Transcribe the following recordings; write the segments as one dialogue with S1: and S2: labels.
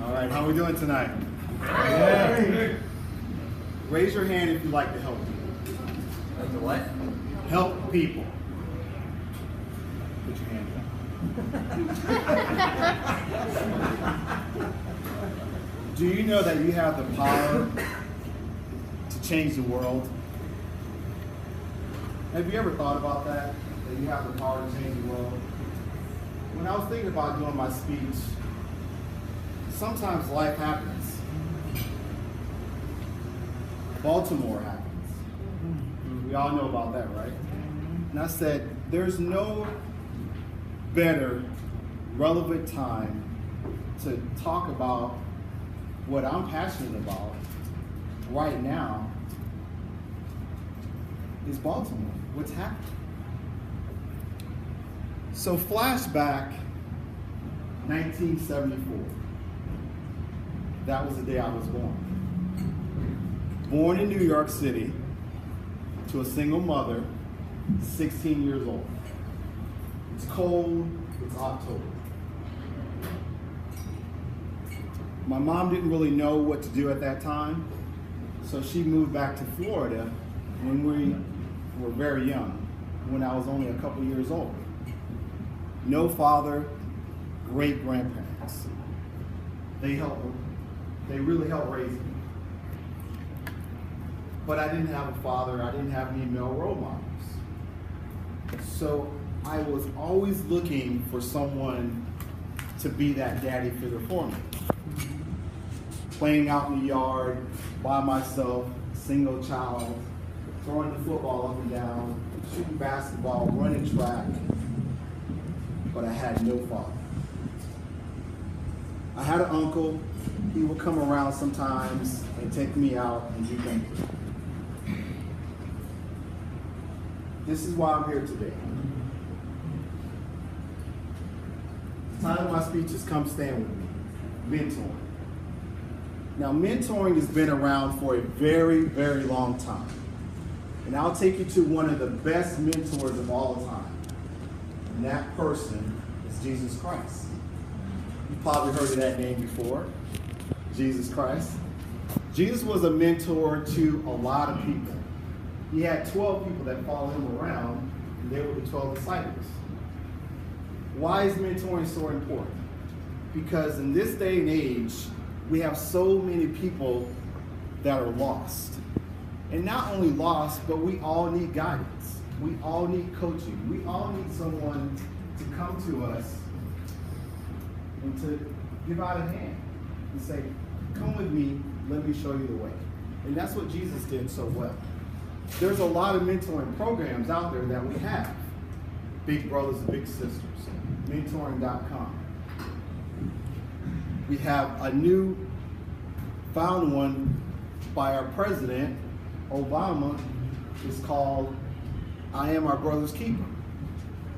S1: All right, how are we doing tonight? Yeah. Raise your hand if you like to help people.
S2: Like the what?
S1: Help people. Put your hand down. Do you know that you have the power to change the world? Have you ever thought about that? That you have the power to change the world? When I was thinking about doing my speech, sometimes life happens. Baltimore happens. We all know about that, right? And I said, there's no better relevant time to talk about what I'm passionate about right now is Baltimore. What's happening? So flashback 1974. That was the day I was born. Born in New York City to a single mother, 16 years old. It's cold, it's October. My mom didn't really know what to do at that time, so she moved back to Florida when we were very young, when I was only a couple years old. No father, great grandparents. They really helped raise me. But I didn't have a father, I didn't have any male role models. So I was always looking for someone to be that daddy figure for me. Playing out in the yard by myself, single child, throwing the football up and down, shooting basketball, running track, but I had no father. I had an uncle. He would come around sometimes and take me out and do things. This is why I'm here today. The title of my speech is Come Stand With Me, Mentoring. Now, mentoring has been around for a very, very long time. And I'll take you to one of the best mentors of all time. And that person is Jesus Christ. You've probably heard of that name before, Jesus Christ. Jesus was a mentor to a lot of people. He had 12 people that followed him around, and they were the 12 disciples. Why is mentoring so important? Because in this day and age, we have so many people that are lost. And not only lost, but we all need guidance. We all need coaching. We all need someone to come to us and to give out a hand and say, come with me, let me show you the way. And that's what Jesus did so well. There's a lot of mentoring programs out there that we have. Big Brothers and Big Sisters, mentoring.com. We have a new found one by our president, Obama. It's called I Am Our Brother's Keeper.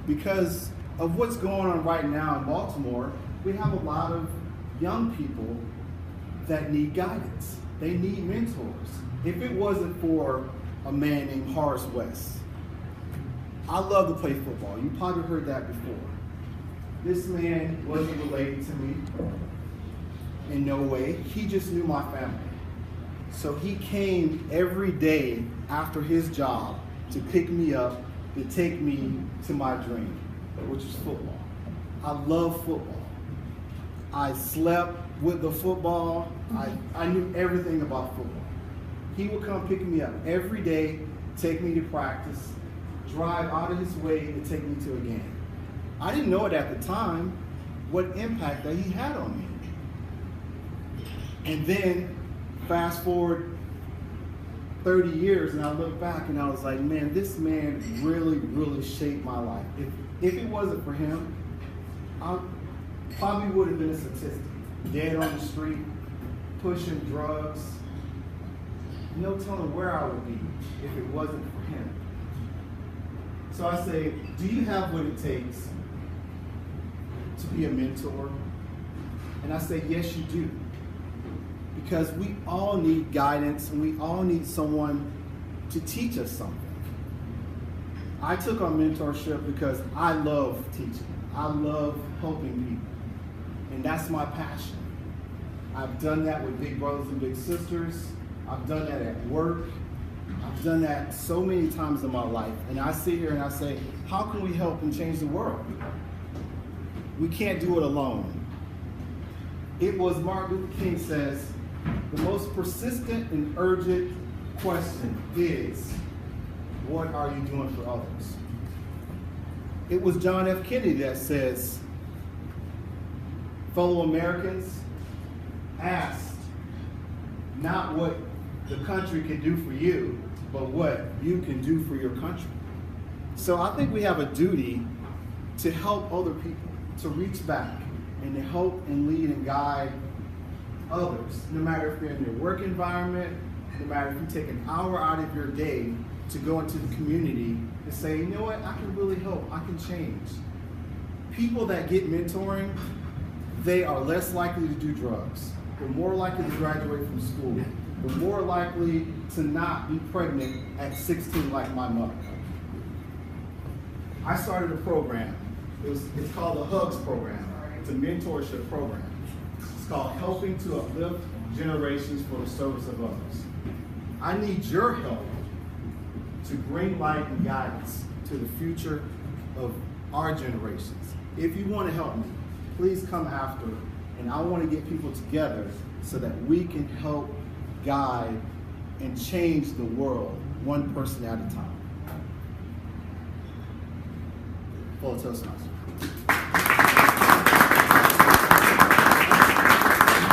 S1: Because of what's going on right now in Baltimore, we have a lot of young people that need guidance. They need mentors. If it wasn't for a man named Horace West, I love to play football. You probably heard that before. This man wasn't related to me in no way. He just knew my family. So he came every day after his job to pick me up, to take me to my dream, which is football. I love football. I slept with the football. I knew everything about football. He would come pick me up every day, take me to practice, drive out of his way to take me to a game. I didn't know it at the time, what impact that he had on me. And then, fast forward 30 years, and I look back and I was like, man, this man really, really shaped my life. If it wasn't for him, I probably would have been a statistic. Dead on the street, pushing drugs. No telling where I would be if it wasn't for him. So I say, do you have what it takes to be a mentor? And I say, yes, you do. Because we all need guidance and we all need someone to teach us something. I took on mentorship because I love teaching. I love helping people. And that's my passion. I've done that with big brothers and big sisters. I've done that at work. I've done that so many times in my life. And I sit here and I say, how can we help and change the world? We can't do it alone. It was Martin Luther King says, the most persistent and urgent question is, what are you doing for others? It was John F. Kennedy that says, fellow Americans, ask not what the country can do for you, but what you can do for your country. So I think we have a duty to help other people, to reach back and to help and lead and guide others, no matter if they're in your work environment, no matter if you take an hour out of your day to go into the community and say, you know what, I can really help, I can change. People that get mentoring, they are less likely to do drugs. They're more likely to graduate from school. They're more likely to not be pregnant at 16 like my mother. I started a program. It's called the HUGS program. It's a mentorship program. It's called Helping to Uplift Generations for the Service of Others. I need your help to bring light and guidance to the future of our generations. If you want to help me, please come after, and I want to get people together so that we can help guide and change the world one person at a time. Full Toastmaster.